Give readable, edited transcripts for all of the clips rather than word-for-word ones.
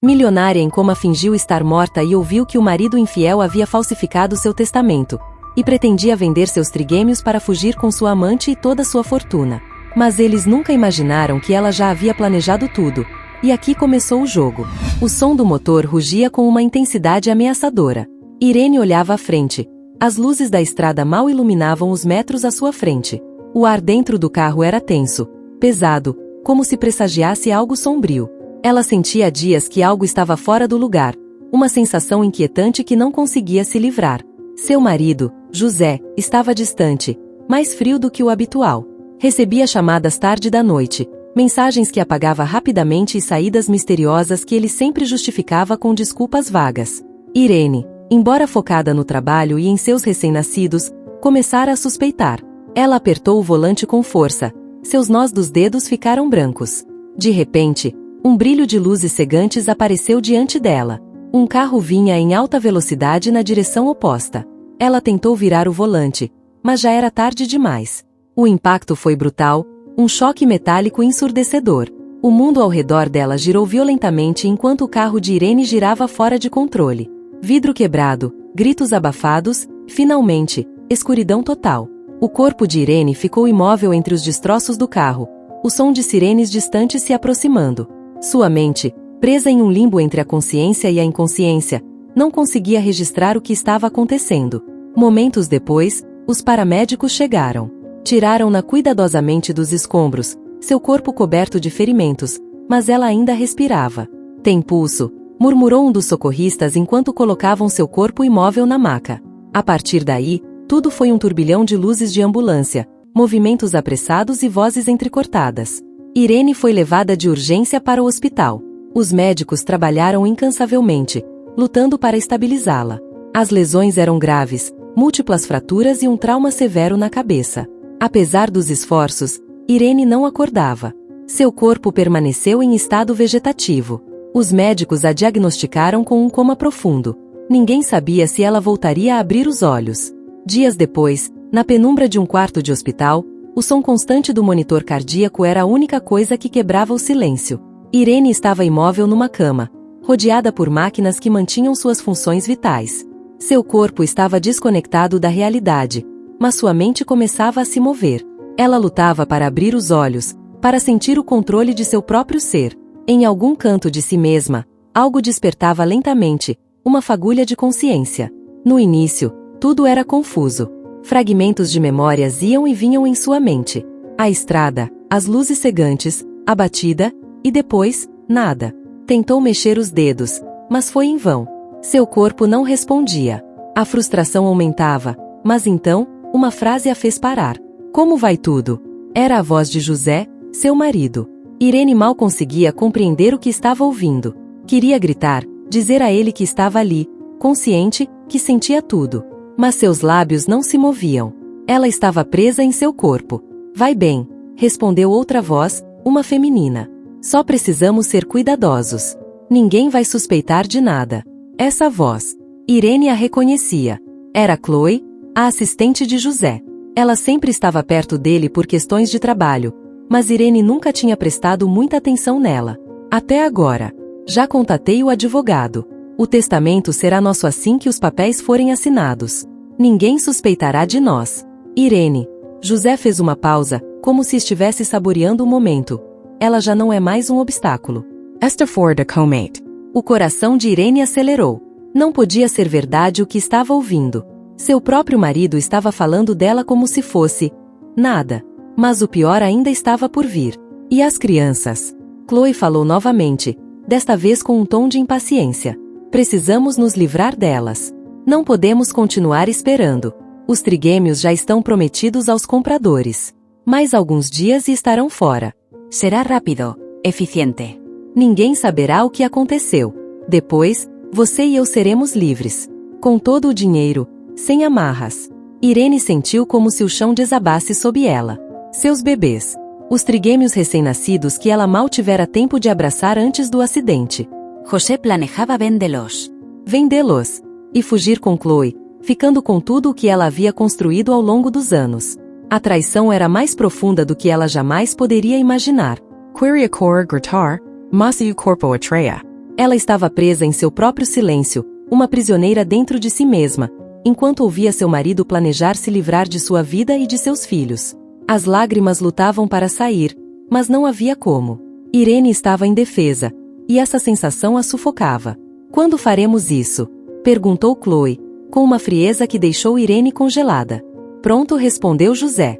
Milionária em coma, fingiu estar morta e ouviu que o marido infiel havia falsificado seu testamento e pretendia vender seus trigêmeos para fugir com sua amante e toda sua fortuna. Mas eles nunca imaginaram que ela já havia planejado tudo. E aqui começou o jogo. O som do motor rugia com uma intensidade ameaçadora. Irene olhava à frente. As luzes da estrada mal iluminavam os metros à sua frente. O ar dentro do carro era tenso, pesado, como se pressagiasse algo sombrio. Ela sentia há dias que algo estava fora do lugar, uma sensação inquietante que não conseguia se livrar. Seu marido, José, estava distante, mais frio do que o habitual. Recebia chamadas tarde da noite, mensagens que apagava rapidamente e saídas misteriosas que ele sempre justificava com desculpas vagas. Irene, embora focada no trabalho e em seus recém-nascidos, começara a suspeitar. Ela apertou o volante com força. Seus nós dos dedos ficaram brancos. De repente, um brilho de luzes cegantes apareceu diante dela. Um carro vinha em alta velocidade na direção oposta. Ela tentou virar o volante, mas já era tarde demais. O impacto foi brutal, um choque metálico ensurdecedor. O mundo ao redor dela girou violentamente enquanto o carro de Irene girava fora de controle. Vidro quebrado, gritos abafados, finalmente, escuridão total. O corpo de Irene ficou imóvel entre os destroços do carro, o som de sirenes distantes se aproximando. Sua mente, presa em um limbo entre a consciência e a inconsciência, não conseguia registrar o que estava acontecendo. Momentos depois, os paramédicos chegaram. Tiraram-na cuidadosamente dos escombros, seu corpo coberto de ferimentos, mas ela ainda respirava. Tem pulso, murmurou um dos socorristas enquanto colocavam seu corpo imóvel na maca. A partir daí, tudo foi um turbilhão de luzes de ambulância, movimentos apressados e vozes entrecortadas. Irene foi levada de urgência para o hospital. Os médicos trabalharam incansavelmente, lutando para estabilizá-la. As lesões eram graves, múltiplas fraturas e um trauma severo na cabeça. Apesar dos esforços, Irene não acordava. Seu corpo permaneceu em estado vegetativo. Os médicos a diagnosticaram com um coma profundo. Ninguém sabia se ela voltaria a abrir os olhos. Dias depois, na penumbra de um quarto de hospital, o som constante do monitor cardíaco era a única coisa que quebrava o silêncio. Irene estava imóvel numa cama, rodeada por máquinas que mantinham suas funções vitais. Seu corpo estava desconectado da realidade, mas sua mente começava a se mover. Ela lutava para abrir os olhos, para sentir o controle de seu próprio ser. Em algum canto de si mesma, algo despertava lentamente, uma fagulha de consciência. No início, tudo era confuso. Fragmentos de memórias iam e vinham em sua mente. A estrada, as luzes cegantes, a batida, e depois, nada. Tentou mexer os dedos, mas foi em vão. Seu corpo não respondia. A frustração aumentava, mas então, uma frase a fez parar. Como vai tudo? Era a voz de José, seu marido. Irene mal conseguia compreender o que estava ouvindo. Queria gritar, dizer a ele que estava ali, consciente, que sentia tudo. Mas seus lábios não se moviam. Ela estava presa em seu corpo. Vai bem, respondeu outra voz, uma feminina. Só precisamos ser cuidadosos. Ninguém vai suspeitar de nada. Essa voz. Irene a reconhecia. Era Chloe, a assistente de José. Ela sempre estava perto dele por questões de trabalho, mas Irene nunca tinha prestado muita atenção nela. Até agora. Já contatei o advogado. O testamento será nosso assim que os papéis forem assinados. Ninguém suspeitará de nós. Irene. José fez uma pausa, como se estivesse saboreando o momento. Ela já não é mais um obstáculo. Esta for the comate. O coração de Irene acelerou. Não podia ser verdade o que estava ouvindo. Seu próprio marido estava falando dela como se fosse nada. Mas o pior ainda estava por vir. E as crianças? Chloe falou novamente, desta vez com um tom de impaciência. Precisamos nos livrar delas. Não podemos continuar esperando. Os trigêmeos já estão prometidos aos compradores. Mais alguns dias e estarão fora. Será rápido, eficiente. Ninguém saberá o que aconteceu. Depois, você e eu seremos livres. Com todo o dinheiro, sem amarras. Irene sentiu como se o chão desabasse sob ela. Seus bebês. Os trigêmeos recém-nascidos que ela mal tivera tempo de abraçar antes do acidente. José planejava vendê-los. Vendê-los. E fugir com Chloe, ficando com tudo o que ela havia construído ao longo dos anos. A traição era mais profunda do que ela jamais poderia imaginar. Queria cor gritar, mas o corpo atreia. Ela estava presa em seu próprio silêncio, uma prisioneira dentro de si mesma, enquanto ouvia seu marido planejar se livrar de sua vida e de seus filhos. As lágrimas lutavam para sair, mas não havia como. Irene estava indefesa, e essa sensação a sufocava. Quando faremos isso? Perguntou Chloe, com uma frieza que deixou Irene congelada. Pronto, respondeu José.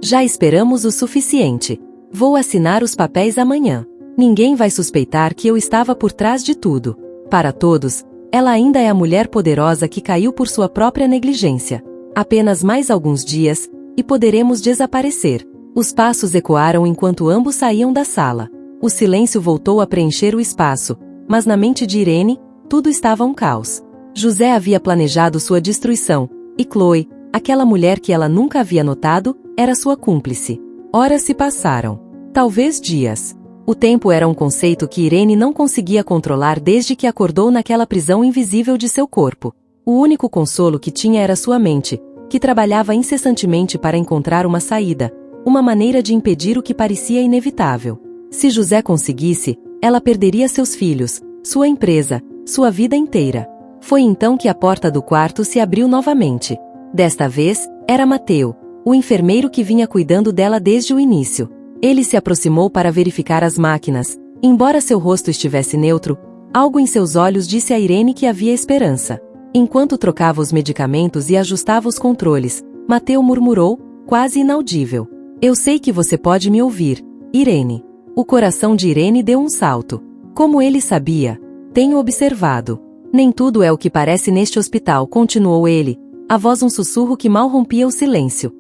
Já esperamos o suficiente. Vou assinar os papéis amanhã. Ninguém vai suspeitar que eu estava por trás de tudo. Para todos, ela ainda é a mulher poderosa que caiu por sua própria negligência. Apenas mais alguns dias, e poderemos desaparecer. Os passos ecoaram enquanto ambos saíam da sala. O silêncio voltou a preencher o espaço, mas na mente de Irene, tudo estava um caos. José havia planejado sua destruição, e Chloe, aquela mulher que ela nunca havia notado, era sua cúmplice. Horas se passaram. Talvez dias. O tempo era um conceito que Irene não conseguia controlar desde que acordou naquela prisão invisível de seu corpo. O único consolo que tinha era sua mente, que trabalhava incessantemente para encontrar uma saída, uma maneira de impedir o que parecia inevitável. Se José conseguisse, ela perderia seus filhos, sua empresa, sua vida inteira. Foi então que a porta do quarto se abriu novamente. Desta vez, era Mateo, o enfermeiro que vinha cuidando dela desde o início. Ele se aproximou para verificar as máquinas. Embora seu rosto estivesse neutro, algo em seus olhos disse a Irene que havia esperança. Enquanto trocava os medicamentos e ajustava os controles, Mateo murmurou, quase inaudível. Eu sei que você pode me ouvir, Irene. O coração de Irene deu um salto. Como ele sabia? Tenho observado. Nem tudo é o que parece neste hospital, continuou ele, a voz um sussurro que mal rompia o silêncio.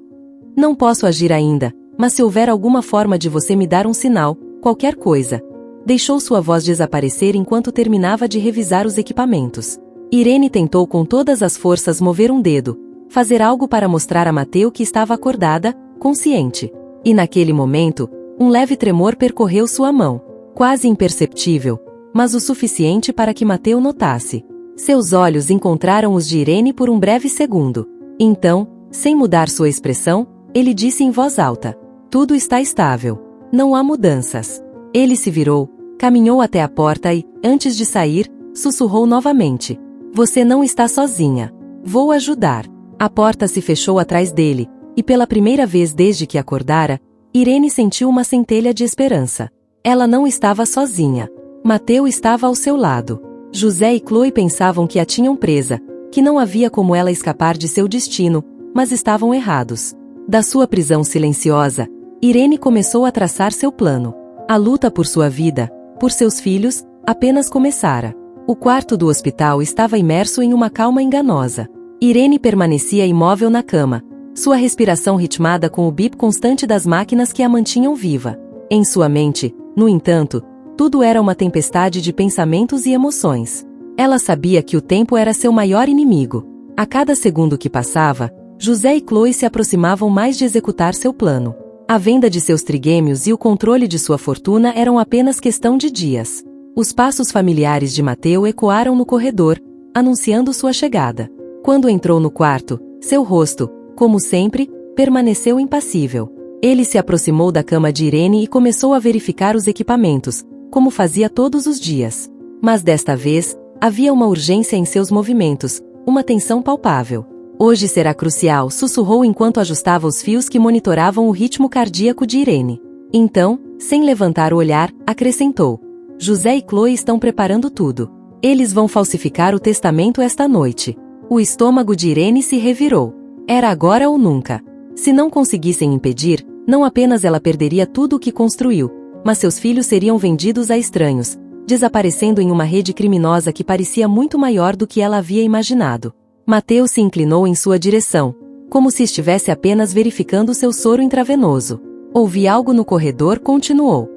Não posso agir ainda, mas se houver alguma forma de você me dar um sinal, qualquer coisa. Deixou sua voz desaparecer enquanto terminava de revisar os equipamentos. Irene tentou com todas as forças mover um dedo, fazer algo para mostrar a Mateo que estava acordada, consciente. E naquele momento, um leve tremor percorreu sua mão, quase imperceptível, mas o suficiente para que Mateo notasse. Seus olhos encontraram os de Irene por um breve segundo. Então, sem mudar sua expressão, ele disse em voz alta: tudo está estável. Não há mudanças. Ele se virou, caminhou até a porta e, antes de sair, sussurrou novamente: você não está sozinha. Vou ajudar. A porta se fechou atrás dele, e pela primeira vez desde que acordara, Irene sentiu uma centelha de esperança. Ela não estava sozinha. Mateo estava ao seu lado. José e Chloe pensavam que a tinham presa, que não havia como ela escapar de seu destino, mas estavam errados. Da sua prisão silenciosa, Irene começou a traçar seu plano. A luta por sua vida, por seus filhos, apenas começara. O quarto do hospital estava imerso em uma calma enganosa. Irene permanecia imóvel na cama, sua respiração ritmada com o bip constante das máquinas que a mantinham viva. Em sua mente, no entanto, tudo era uma tempestade de pensamentos e emoções. Ela sabia que o tempo era seu maior inimigo. A cada segundo que passava, José e Chloe se aproximavam mais de executar seu plano. A venda de seus trigêmeos e o controle de sua fortuna eram apenas questão de dias. Os passos familiares de Mateo ecoaram no corredor, anunciando sua chegada. Quando entrou no quarto, seu rosto, como sempre, permaneceu impassível. Ele se aproximou da cama de Irene e começou a verificar os equipamentos, como fazia todos os dias. Mas desta vez, havia uma urgência em seus movimentos, uma tensão palpável. Hoje será crucial, sussurrou enquanto ajustava os fios que monitoravam o ritmo cardíaco de Irene. Então, sem levantar o olhar, acrescentou: José e Chloe estão preparando tudo. Eles vão falsificar o testamento esta noite. O estômago de Irene se revirou. Era agora ou nunca. Se não conseguissem impedir, não apenas ela perderia tudo o que construiu, mas seus filhos seriam vendidos a estranhos, desaparecendo em uma rede criminosa que parecia muito maior do que ela havia imaginado. Mateo se inclinou em sua direção, como se estivesse apenas verificando seu soro intravenoso. Ouvi algo no corredor, continuou.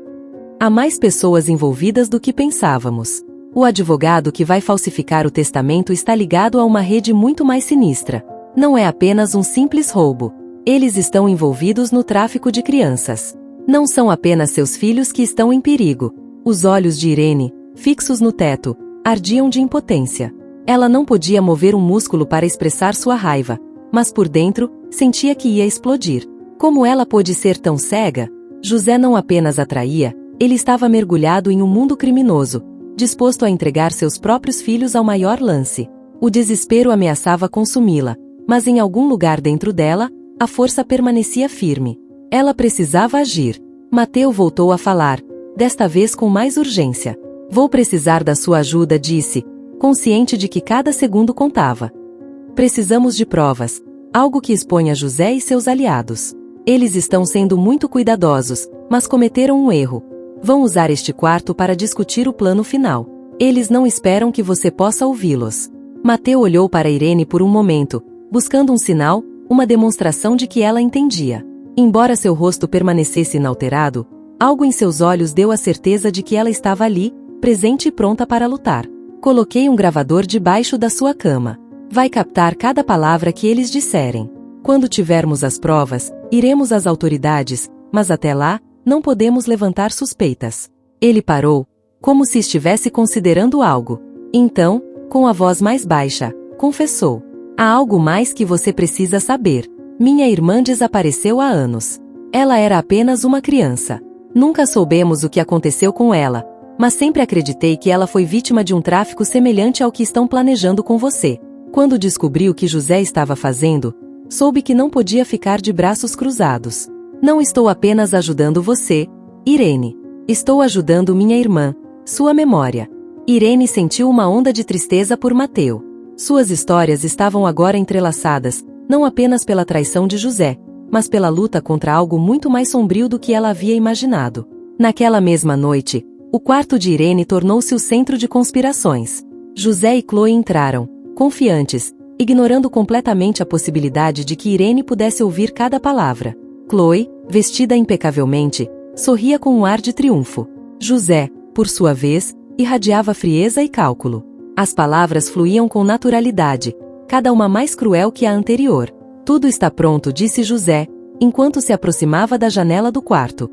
Há mais pessoas envolvidas do que pensávamos. O advogado que vai falsificar o testamento está ligado a uma rede muito mais sinistra. Não é apenas um simples roubo. Eles estão envolvidos no tráfico de crianças. Não são apenas seus filhos que estão em perigo. Os olhos de Irene, fixos no teto, ardiam de impotência. Ela não podia mover um músculo para expressar sua raiva, mas por dentro, sentia que ia explodir. Como ela pôde ser tão cega? José não apenas atraía, ele estava mergulhado em um mundo criminoso, disposto a entregar seus próprios filhos ao maior lance. O desespero ameaçava consumi-la, mas em algum lugar dentro dela, a força permanecia firme. Ela precisava agir. Mateu voltou a falar, desta vez com mais urgência. Vou precisar da sua ajuda, disse, consciente de que cada segundo contava. Precisamos de provas, algo que exponha José e seus aliados. Eles estão sendo muito cuidadosos, mas cometeram um erro. Vão usar este quarto para discutir o plano final. Eles não esperam que você possa ouvi-los. Mateu olhou para Irene por um momento, buscando um sinal, uma demonstração de que ela entendia. Embora seu rosto permanecesse inalterado, algo em seus olhos deu a certeza de que ela estava ali, presente e pronta para lutar. Coloquei um gravador debaixo da sua cama. Vai captar cada palavra que eles disserem. Quando tivermos as provas, iremos às autoridades, mas até lá, não podemos levantar suspeitas. Ele parou, como se estivesse considerando algo. Então, com a voz mais baixa, confessou. Há algo mais que você precisa saber. Minha irmã desapareceu há anos. Ela era apenas uma criança. Nunca soubemos o que aconteceu com ela, mas sempre acreditei que ela foi vítima de um tráfico semelhante ao que estão planejando com você. Quando descobri o que José estava fazendo, soube que não podia ficar de braços cruzados. Não estou apenas ajudando você, Irene. Estou ajudando minha irmã, sua memória. Irene sentiu uma onda de tristeza por Mateu. Suas histórias estavam agora entrelaçadas, não apenas pela traição de José, mas pela luta contra algo muito mais sombrio do que ela havia imaginado. Naquela mesma noite, o quarto de Irene tornou-se o centro de conspirações. José e Chloe entraram, confiantes, ignorando completamente a possibilidade de que Irene pudesse ouvir cada palavra. Chloe, vestida impecavelmente, sorria com um ar de triunfo. José, por sua vez, irradiava frieza e cálculo. As palavras fluíam com naturalidade, cada uma mais cruel que a anterior. Tudo está pronto, disse José, enquanto se aproximava da janela do quarto.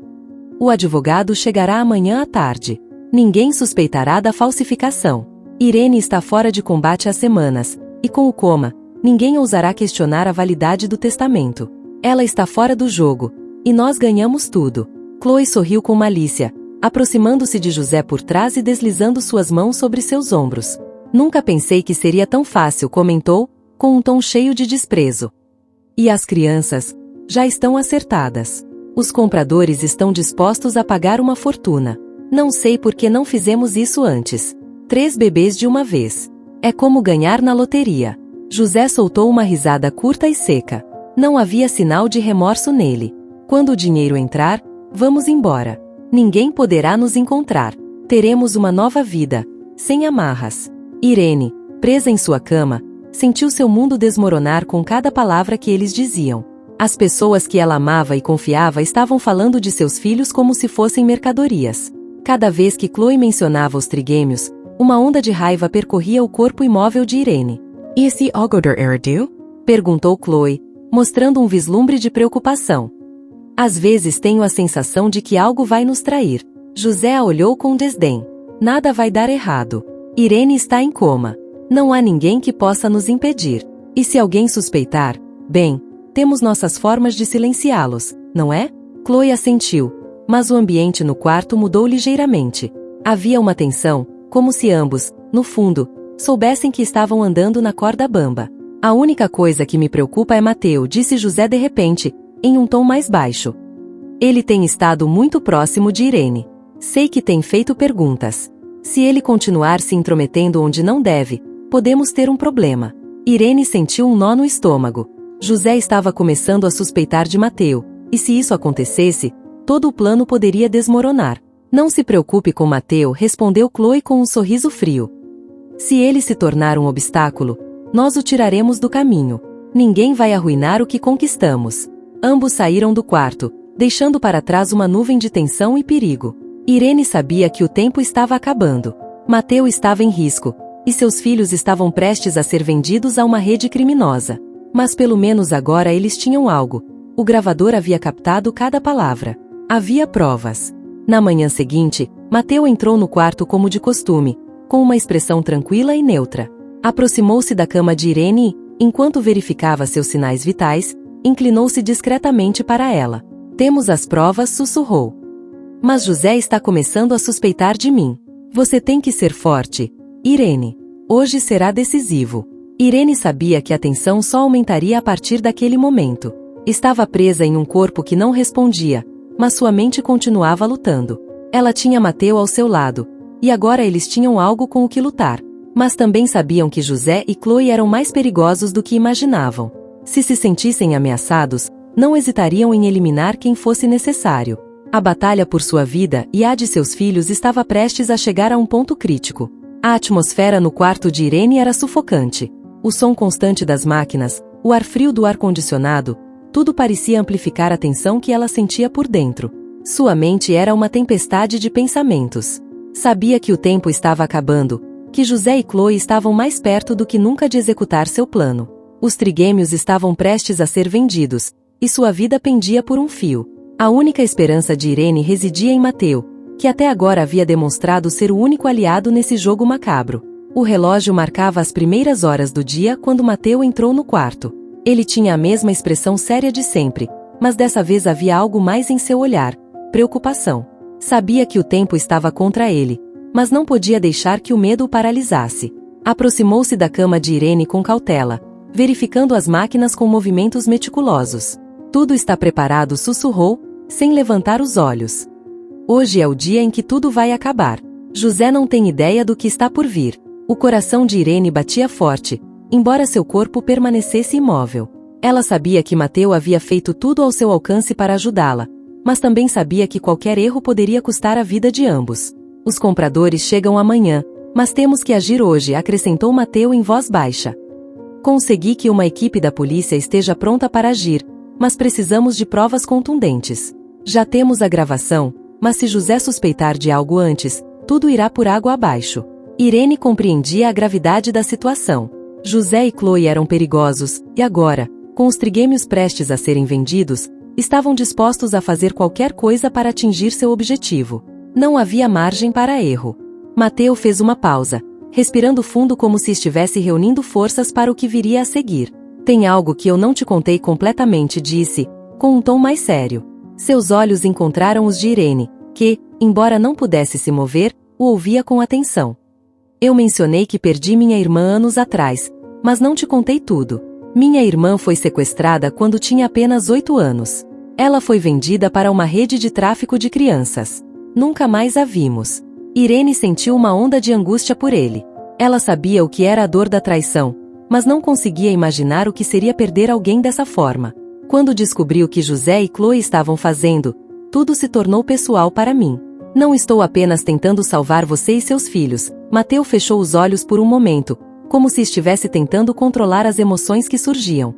O advogado chegará amanhã à tarde. Ninguém suspeitará da falsificação. Irene está fora de combate há semanas, e com o coma, ninguém ousará questionar a validade do testamento. Ela está fora do jogo, e nós ganhamos tudo. Chloe sorriu com malícia, aproximando-se de José por trás e deslizando suas mãos sobre seus ombros. Nunca pensei que seria tão fácil, comentou, com um tom cheio de desprezo. E as crianças? Já estão acertadas. Os compradores estão dispostos a pagar uma fortuna. Não sei por que não fizemos isso antes. 3 bebês de uma vez. É como ganhar na loteria. José soltou uma risada curta e seca. Não havia sinal de remorso nele. Quando o dinheiro entrar, vamos embora. Ninguém poderá nos encontrar. Teremos uma nova vida, sem amarras. Irene, presa em sua cama, sentiu seu mundo desmoronar com cada palavra que eles diziam. As pessoas que ela amava e confiava estavam falando de seus filhos como se fossem mercadorias. Cada vez que Chloe mencionava os trigêmeos, uma onda de raiva percorria o corpo imóvel de Irene. "Is he Ogodor Eridu?" perguntou Chloe, mostrando um vislumbre de preocupação. "Às vezes tenho a sensação de que algo vai nos trair." José a olhou com desdém. "Nada vai dar errado. Irene está em coma. Não há ninguém que possa nos impedir. E se alguém suspeitar, bem, temos nossas formas de silenciá-los, não é?" Chloe assentiu, mas o ambiente no quarto mudou ligeiramente. Havia uma tensão, como se ambos, no fundo, soubessem que estavam andando na corda bamba. "A única coisa que me preocupa é Mateu", disse José de repente, em um tom mais baixo. "Ele tem estado muito próximo de Irene. Sei que tem feito perguntas. Se ele continuar se intrometendo onde não deve, podemos ter um problema." Irene sentiu um nó no estômago. José estava começando a suspeitar de Mateu, e se isso acontecesse, todo o plano poderia desmoronar. "Não se preocupe com Mateu", respondeu Chloe com um sorriso frio. "Se ele se tornar um obstáculo, nós o tiraremos do caminho. Ninguém vai arruinar o que conquistamos." Ambos saíram do quarto, deixando para trás uma nuvem de tensão e perigo. Irene sabia que o tempo estava acabando. Mateu estava em risco, e seus filhos estavam prestes a ser vendidos a uma rede criminosa. Mas pelo menos agora eles tinham algo. O gravador havia captado cada palavra. Havia provas. Na manhã seguinte, Mateu entrou no quarto como de costume, com uma expressão tranquila e neutra. Aproximou-se da cama de Irene e, enquanto verificava seus sinais vitais, inclinou-se discretamente para ela. "Temos as provas", sussurrou. "Mas José está começando a suspeitar de mim." Você tem que ser forte, Irene. Hoje será decisivo. Irene sabia que a tensão só aumentaria a partir daquele momento. Estava presa em um corpo que não respondia, mas sua mente continuava lutando. Ela tinha Mateu ao seu lado, e agora eles tinham algo com o que lutar. Mas também sabiam que José e Chloe eram mais perigosos do que imaginavam. Se sentissem ameaçados, não hesitariam em eliminar quem fosse necessário. A batalha por sua vida e a de seus filhos estava prestes a chegar a um ponto crítico. A atmosfera no quarto de Irene era sufocante. O som constante das máquinas, o ar frio do ar-condicionado, tudo parecia amplificar a tensão que ela sentia por dentro. Sua mente era uma tempestade de pensamentos. Sabia que o tempo estava acabando, que José e Chloe estavam mais perto do que nunca de executar seu plano. Os trigêmeos estavam prestes a ser vendidos, e sua vida pendia por um fio. A única esperança de Irene residia em Mateu, que até agora havia demonstrado ser o único aliado nesse jogo macabro. O relógio marcava as primeiras horas do dia quando Mateu entrou no quarto. Ele tinha a mesma expressão séria de sempre, mas dessa vez havia algo mais em seu olhar: preocupação. Sabia que o tempo estava contra ele, mas não podia deixar que o medo o paralisasse. Aproximou-se da cama de Irene com cautela, verificando as máquinas com movimentos meticulosos. Tudo está preparado, sussurrou, sem levantar os olhos. Hoje é o dia em que tudo vai acabar. José não tem ideia do que está por vir. O coração de Irene batia forte, embora seu corpo permanecesse imóvel. Ela sabia que Mateu havia feito tudo ao seu alcance para ajudá-la, mas também sabia que qualquer erro poderia custar a vida de ambos. Os compradores chegam amanhã, mas temos que agir hoje, acrescentou Mateu em voz baixa. Consegui que uma equipe da polícia esteja pronta para agir, mas precisamos de provas contundentes. Já temos a gravação, mas se José suspeitar de algo antes, tudo irá por água abaixo. Irene compreendia a gravidade da situação. José e Chloe eram perigosos, e agora, com os trigêmeos prestes a serem vendidos, estavam dispostos a fazer qualquer coisa para atingir seu objetivo. Não havia margem para erro. Mateu fez uma pausa, respirando fundo como se estivesse reunindo forças para o que viria a seguir. Tem algo que eu não te contei completamente, disse, com um tom mais sério. Seus olhos encontraram os de Irene, que, embora não pudesse se mover, o ouvia com atenção. Eu mencionei que perdi minha irmã anos atrás, mas não te contei tudo. Minha irmã foi sequestrada quando tinha apenas 8 anos. Ela foi vendida para uma rede de tráfico de crianças. Nunca mais a vimos. Irene sentiu uma onda de angústia por ele. Ela sabia o que era a dor da traição, mas não conseguia imaginar o que seria perder alguém dessa forma. Quando descobri o que José e Chloe estavam fazendo, tudo se tornou pessoal para mim. Não estou apenas tentando salvar você e seus filhos. Mateu fechou os olhos por um momento, como se estivesse tentando controlar as emoções que surgiam.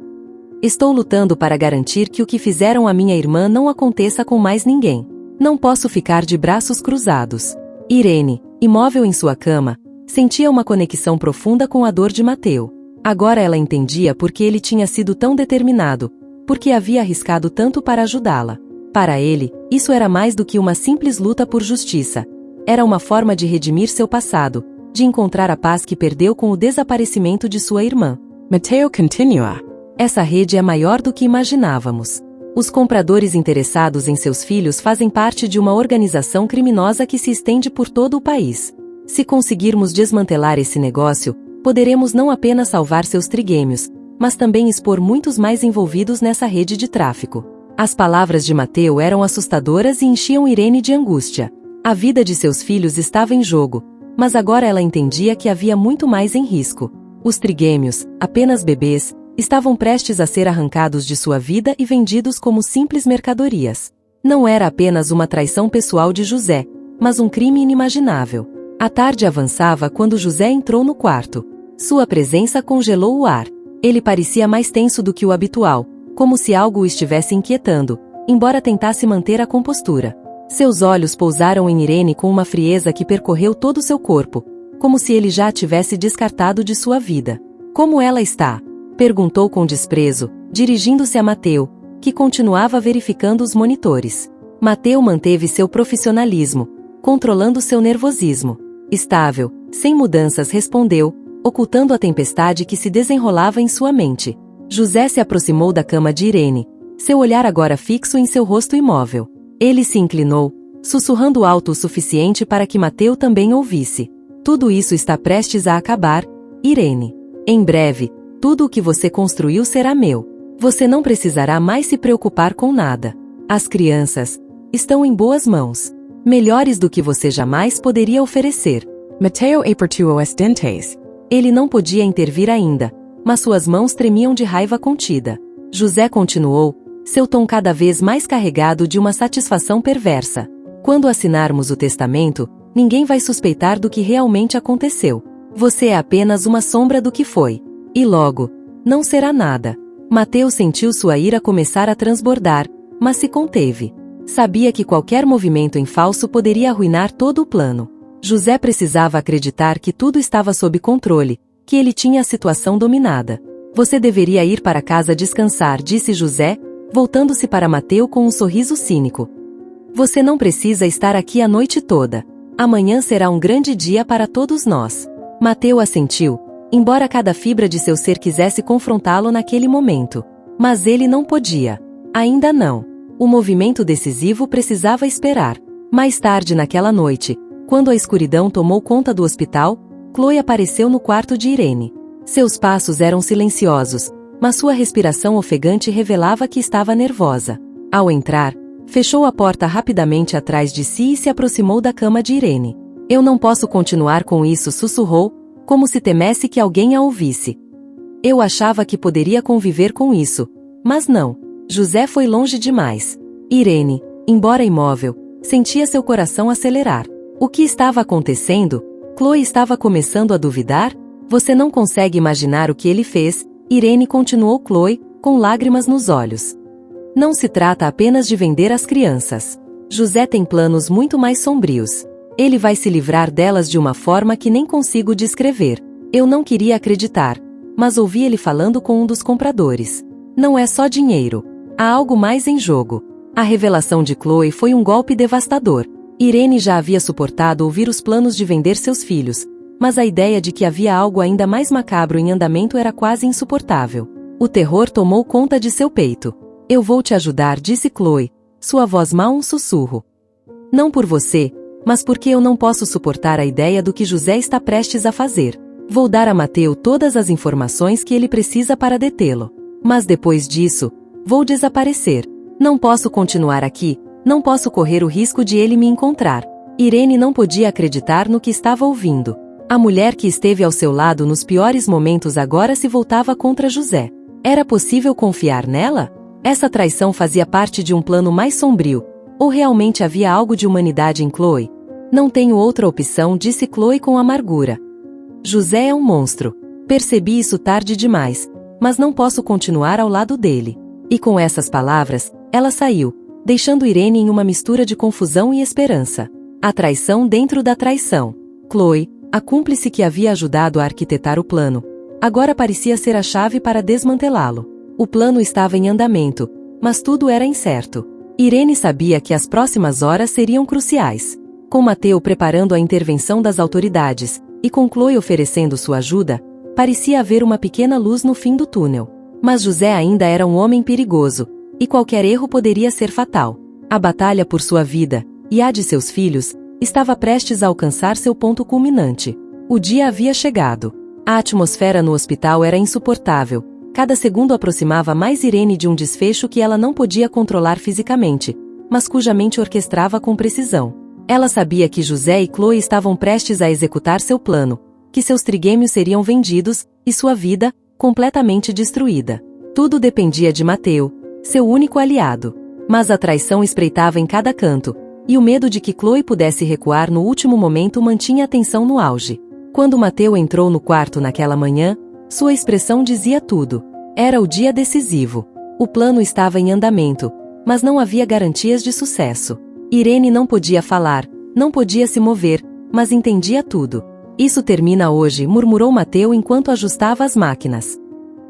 Estou lutando para garantir que o que fizeram a minha irmã não aconteça com mais ninguém. Não posso ficar de braços cruzados. Irene, imóvel em sua cama, sentia uma conexão profunda com a dor de Mateu. Agora ela entendia por que ele tinha sido tão determinado, porque havia arriscado tanto para ajudá-la. Para ele, isso era mais do que uma simples luta por justiça. Era uma forma de redimir seu passado, de encontrar a paz que perdeu com o desaparecimento de sua irmã. Mateu continua. Essa rede é maior do que imaginávamos. Os compradores interessados em seus filhos fazem parte de uma organização criminosa que se estende por todo o país. Se conseguirmos desmantelar esse negócio, poderemos não apenas salvar seus trigêmeos, mas também expor muitos mais envolvidos nessa rede de tráfico. As palavras de Mateu eram assustadoras e enchiam Irene de angústia. A vida de seus filhos estava em jogo, mas agora ela entendia que havia muito mais em risco. Os trigêmeos, apenas bebês, estavam prestes a ser arrancados de sua vida e vendidos como simples mercadorias. Não era apenas uma traição pessoal de José, mas um crime inimaginável. A tarde avançava quando José entrou no quarto. Sua presença congelou o ar. Ele parecia mais tenso do que o habitual, como se algo o estivesse inquietando, embora tentasse manter a compostura. Seus olhos pousaram em Irene com uma frieza que percorreu todo seu corpo, como se ele já a tivesse descartado de sua vida. Como ela está? Perguntou com desprezo, dirigindo-se a Mateu, que continuava verificando os monitores. Mateu manteve seu profissionalismo, controlando seu nervosismo. Estável, sem mudanças, respondeu, ocultando a tempestade que se desenrolava em sua mente. José se aproximou da cama de Irene, seu olhar agora fixo em seu rosto imóvel. Ele se inclinou, sussurrando alto o suficiente para que Mateu também ouvisse. Tudo isso está prestes a acabar, Irene. Em breve, tudo o que você construiu será meu. Você não precisará mais se preocupar com nada. As crianças estão em boas mãos. Melhores do que você jamais poderia oferecer. Mateo apertou os dentes. Ele não podia intervir ainda, mas suas mãos tremiam de raiva contida. José continuou, seu tom cada vez mais carregado de uma satisfação perversa. Quando assinarmos o testamento, ninguém vai suspeitar do que realmente aconteceu. Você é apenas uma sombra do que foi. E logo, não será nada. Mateu sentiu sua ira começar a transbordar, mas se conteve. Sabia que qualquer movimento em falso poderia arruinar todo o plano. José precisava acreditar que tudo estava sob controle, que ele tinha a situação dominada. Você deveria ir para casa descansar, disse José, voltando-se para Mateu com um sorriso cínico. Você não precisa estar aqui a noite toda. Amanhã será um grande dia para todos nós. Mateu assentiu, embora cada fibra de seu ser quisesse confrontá-lo naquele momento. Mas ele não podia. Ainda não. O movimento decisivo precisava esperar. Mais tarde naquela noite, quando a escuridão tomou conta do hospital, Chloe apareceu no quarto de Irene. Seus passos eram silenciosos, mas sua respiração ofegante revelava que estava nervosa. Ao entrar, fechou a porta rapidamente atrás de si e se aproximou da cama de Irene. Eu não posso continuar com isso, sussurrou, como se temesse que alguém a ouvisse. Eu achava que poderia conviver com isso, mas não. José foi longe demais. Irene, embora imóvel, sentia seu coração acelerar. O que estava acontecendo? Chloe estava começando a duvidar? Você não consegue imaginar o que ele fez, Irene continuou Chloe, com lágrimas nos olhos. Não se trata apenas de vender as crianças. José tem planos muito mais sombrios. Ele vai se livrar delas de uma forma que nem consigo descrever. Eu não queria acreditar, mas ouvi ele falando com um dos compradores. Não é só dinheiro. Há algo mais em jogo. A revelação de Chloe foi um golpe devastador. Irene já havia suportado ouvir os planos de vender seus filhos, mas a ideia de que havia algo ainda mais macabro em andamento era quase insuportável. O terror tomou conta de seu peito. Eu vou te ajudar, disse Chloe, sua voz mal um sussurro. Não por você, mas porque eu não posso suportar a ideia do que José está prestes a fazer. Vou dar a Mateu todas as informações que ele precisa para detê-lo. Mas depois disso, vou desaparecer. Não posso continuar aqui, não posso correr o risco de ele me encontrar. Irene não podia acreditar no que estava ouvindo. A mulher que esteve ao seu lado nos piores momentos agora se voltava contra José. Era possível confiar nela? Essa traição fazia parte de um plano mais sombrio, ou realmente havia algo de humanidade em Chloe? Não tenho outra opção, disse Chloe com amargura. José é um monstro. Percebi isso tarde demais, mas não posso continuar ao lado dele. E com essas palavras, ela saiu, deixando Irene em uma mistura de confusão e esperança. A traição dentro da traição. Chloe, a cúmplice que havia ajudado a arquitetar o plano, agora parecia ser a chave para desmantelá-lo. O plano estava em andamento, mas tudo era incerto. Irene sabia que as próximas horas seriam cruciais. Com Mateu preparando a intervenção das autoridades, e com Chloe oferecendo sua ajuda, parecia haver uma pequena luz no fim do túnel. Mas José ainda era um homem perigoso, e qualquer erro poderia ser fatal. A batalha por sua vida, e a de seus filhos, estava prestes a alcançar seu ponto culminante. O dia havia chegado. A atmosfera no hospital era insuportável. Cada segundo aproximava mais Irene de um desfecho que ela não podia controlar fisicamente, mas cuja mente orquestrava com precisão. Ela sabia que José e Chloe estavam prestes a executar seu plano, que seus trigêmeos seriam vendidos, e sua vida, completamente destruída. Tudo dependia de Mateu, seu único aliado. Mas a traição espreitava em cada canto, e o medo de que Chloe pudesse recuar no último momento mantinha a tensão no auge. Quando Mateu entrou no quarto naquela manhã, sua expressão dizia tudo. Era o dia decisivo. O plano estava em andamento, mas não havia garantias de sucesso. Irene não podia falar, não podia se mover, mas entendia tudo. Isso termina hoje, murmurou Mateu enquanto ajustava as máquinas.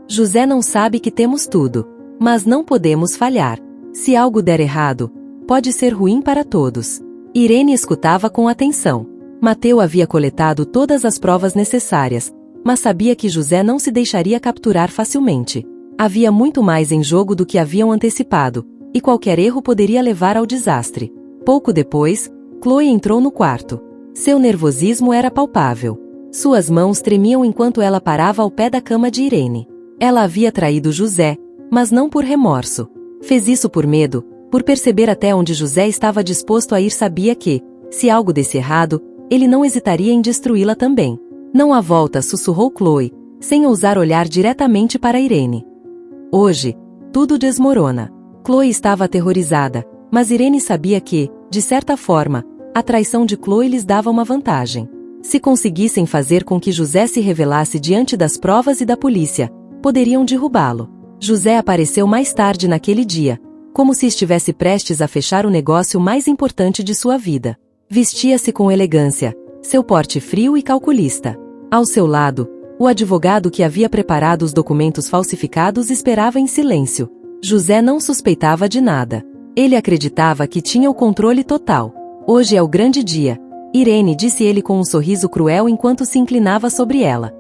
José não sabe que temos tudo, mas não podemos falhar. Se algo der errado, pode ser ruim para todos. Irene escutava com atenção. Mateu havia coletado todas as provas necessárias, mas sabia que José não se deixaria capturar facilmente. Havia muito mais em jogo do que haviam antecipado, e qualquer erro poderia levar ao desastre. Pouco depois, Chloe entrou no quarto. Seu nervosismo era palpável. Suas mãos tremiam enquanto ela parava ao pé da cama de Irene. Ela havia traído José, mas não por remorso. Fez isso por medo, por perceber até onde José estava disposto a ir. Sabia que, se algo desse errado, ele não hesitaria em destruí-la também. Não há volta, sussurrou Chloe, sem ousar olhar diretamente para Irene. Hoje, tudo desmorona. Chloe estava aterrorizada, mas Irene sabia que, de certa forma, a traição de Chloe lhes dava uma vantagem. Se conseguissem fazer com que José se revelasse diante das provas e da polícia, poderiam derrubá-lo. José apareceu mais tarde naquele dia, como se estivesse prestes a fechar o negócio mais importante de sua vida. Vestia-se com elegância, seu porte frio e calculista. Ao seu lado, o advogado que havia preparado os documentos falsificados esperava em silêncio. José não suspeitava de nada. Ele acreditava que tinha o controle total. Hoje é o grande dia, Irene, disse ele com um sorriso cruel enquanto se inclinava sobre ela.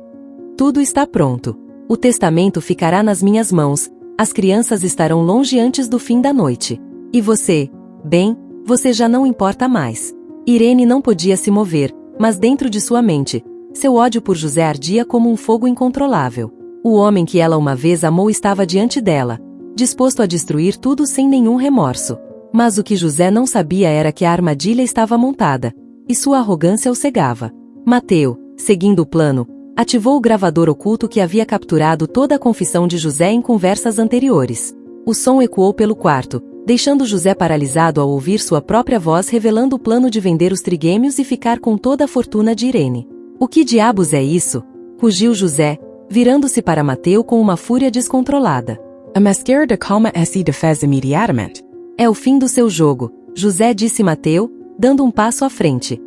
Tudo está pronto. O testamento ficará nas minhas mãos, as crianças estarão longe antes do fim da noite. E você? Bem, você já não importa mais. Irene não podia se mover, mas dentro de sua mente, seu ódio por José ardia como um fogo incontrolável. O homem que ela uma vez amou estava diante dela, disposto a destruir tudo sem nenhum remorso. Mas o que José não sabia era que a armadilha estava montada, e sua arrogância o cegava. Mateu, seguindo o plano, ativou o gravador oculto que havia capturado toda a confissão de José em conversas anteriores. O som ecoou pelo quarto, deixando José paralisado ao ouvir sua própria voz revelando o plano de vender os trigêmeos e ficar com toda a fortuna de Irene. O que diabos é isso? Rugiu José, virando-se para Mateu com uma fúria descontrolada. A mascara de coma se defez imediatamente. É o fim do seu jogo, José, disse Mateu, dando um passo à frente.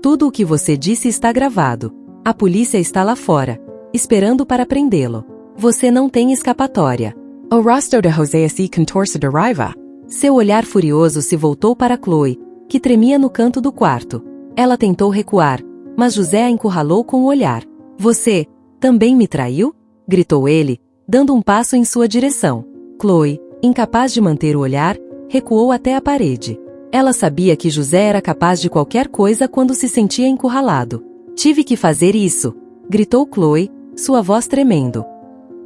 Tudo o que você disse está gravado. A polícia está lá fora, esperando para prendê-lo. Você não tem escapatória. O rosto de José se contorce de raiva. Seu olhar furioso se voltou para Chloe, que tremia no canto do quarto. Ela tentou recuar, mas José a encurralou com o olhar. Você também me traiu? Gritou ele, dando um passo em sua direção. Chloe, incapaz de manter o olhar, recuou até a parede. Ela sabia que José era capaz de qualquer coisa quando se sentia encurralado. Tive que fazer isso, gritou Chloe, sua voz tremendo.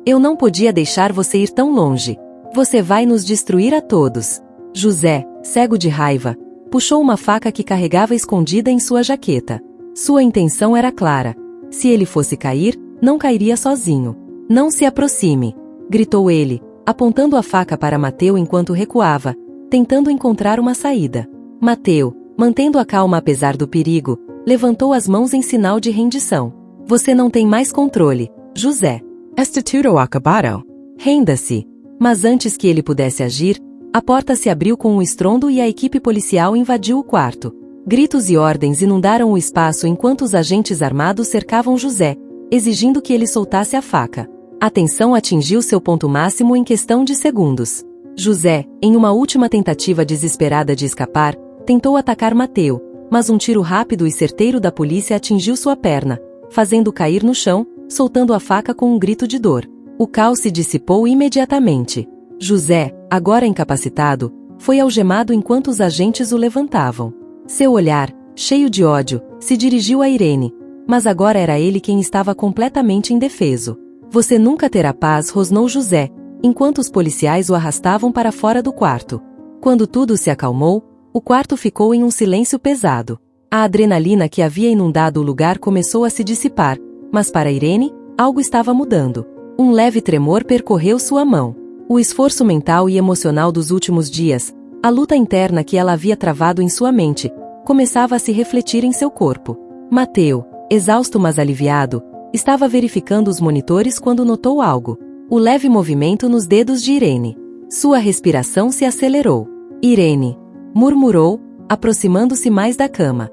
Eu não podia deixar você ir tão longe. Você vai nos destruir a todos. José, cego de raiva, puxou uma faca que carregava escondida em sua jaqueta. Sua intenção era clara. Se ele fosse cair, não cairia sozinho. Não se aproxime, gritou ele, apontando a faca para Mateu enquanto recuava, tentando encontrar uma saída. Mateu, mantendo a calma apesar do perigo, levantou as mãos em sinal de rendição. Você não tem mais controle, José. Está tudo acabado. Renda-se. Mas antes que ele pudesse agir, a porta se abriu com um estrondo e a equipe policial invadiu o quarto. Gritos e ordens inundaram o espaço enquanto os agentes armados cercavam José, exigindo que ele soltasse a faca. A tensão atingiu seu ponto máximo em questão de segundos. José, em uma última tentativa desesperada de escapar, tentou atacar Mateu, mas um tiro rápido e certeiro da polícia atingiu sua perna, fazendo cair no chão, soltando a faca com um grito de dor. O caos se dissipou imediatamente. José, agora incapacitado, foi algemado enquanto os agentes o levantavam. Seu olhar, cheio de ódio, se dirigiu a Irene, mas agora era ele quem estava completamente indefeso. Você nunca terá paz, rosnou José, enquanto os policiais o arrastavam para fora do quarto. Quando tudo se acalmou, o quarto ficou em um silêncio pesado. A adrenalina que havia inundado o lugar começou a se dissipar, mas para Irene, algo estava mudando. Um leve tremor percorreu sua mão. O esforço mental e emocional dos últimos dias, a luta interna que ela havia travado em sua mente, começava a se refletir em seu corpo. Mateu, exausto mas aliviado, estava verificando os monitores quando notou algo. O leve movimento nos dedos de Irene. Sua respiração se acelerou. Irene, murmurou, aproximando-se mais da cama.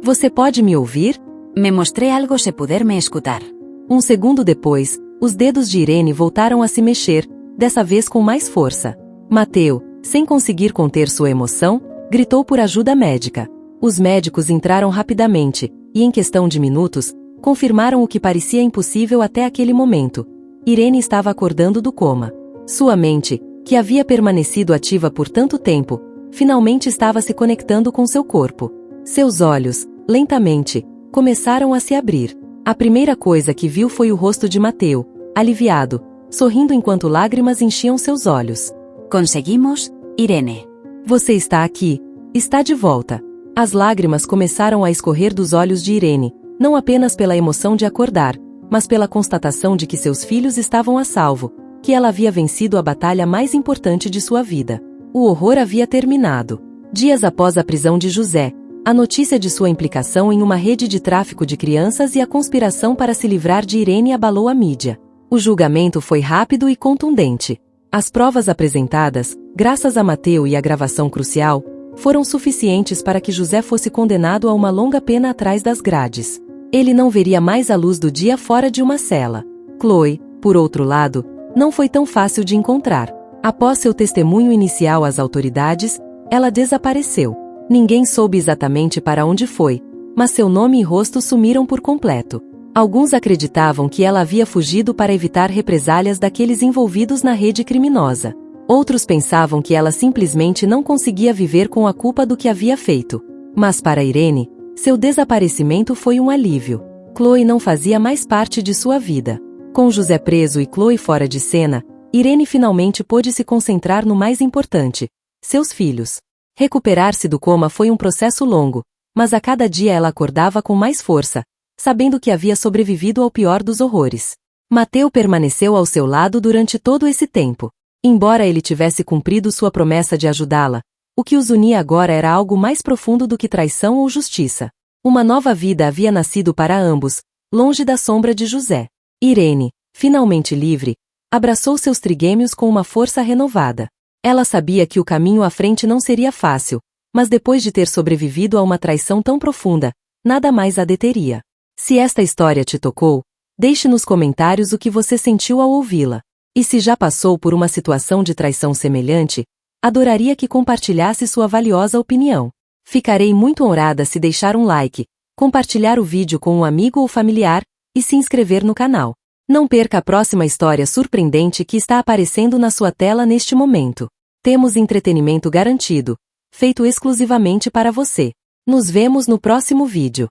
Você pode me ouvir? Me mostré algo se poder me escutar. Um segundo depois, os dedos de Irene voltaram a se mexer, dessa vez com mais força. Mateu, sem conseguir conter sua emoção, gritou por ajuda médica. Os médicos entraram rapidamente, e em questão de minutos, confirmaram o que parecia impossível até aquele momento. Irene estava acordando do coma. Sua mente, que havia permanecido ativa por tanto tempo, finalmente estava se conectando com seu corpo. Seus olhos, lentamente, começaram a se abrir. A primeira coisa que viu foi o rosto de Mateu, aliviado, sorrindo enquanto lágrimas enchiam seus olhos. Conseguimos, Irene. Você está aqui, está de volta. As lágrimas começaram a escorrer dos olhos de Irene, não apenas pela emoção de acordar, mas pela constatação de que seus filhos estavam a salvo, que ela havia vencido a batalha mais importante de sua vida. O horror havia terminado. Dias após a prisão de José, a notícia de sua implicação em uma rede de tráfico de crianças e a conspiração para se livrar de Irene abalou a mídia. O julgamento foi rápido e contundente. As provas apresentadas, graças a Mateu e a gravação crucial, foram suficientes para que José fosse condenado a uma longa pena atrás das grades. Ele não veria mais a luz do dia fora de uma cela. Chloe, por outro lado, não foi tão fácil de encontrar. Após seu testemunho inicial às autoridades, ela desapareceu. Ninguém soube exatamente para onde foi, mas seu nome e rosto sumiram por completo. Alguns acreditavam que ela havia fugido para evitar represálias daqueles envolvidos na rede criminosa. Outros pensavam que ela simplesmente não conseguia viver com a culpa do que havia feito. Mas para Irene, seu desaparecimento foi um alívio. Chloe não fazia mais parte de sua vida. Com José preso e Chloe fora de cena, Irene finalmente pôde se concentrar no mais importante: seus filhos. Recuperar-se do coma foi um processo longo, mas a cada dia ela acordava com mais força, sabendo que havia sobrevivido ao pior dos horrores. Mateu permaneceu ao seu lado durante todo esse tempo. Embora ele tivesse cumprido sua promessa de ajudá-la, o que os unia agora era algo mais profundo do que traição ou justiça. Uma nova vida havia nascido para ambos, longe da sombra de José. Irene, finalmente livre, abraçou seus trigêmeos com uma força renovada. Ela sabia que o caminho à frente não seria fácil, mas depois de ter sobrevivido a uma traição tão profunda, nada mais a deteria. Se esta história te tocou, deixe nos comentários o que você sentiu ao ouvi-la. E se já passou por uma situação de traição semelhante, adoraria que compartilhasse sua valiosa opinião. Ficarei muito honrada se deixar um like, compartilhar o vídeo com um amigo ou familiar, e se inscrever no canal. Não perca a próxima história surpreendente que está aparecendo na sua tela neste momento. Temos entretenimento garantido, feito exclusivamente para você. Nos vemos no próximo vídeo.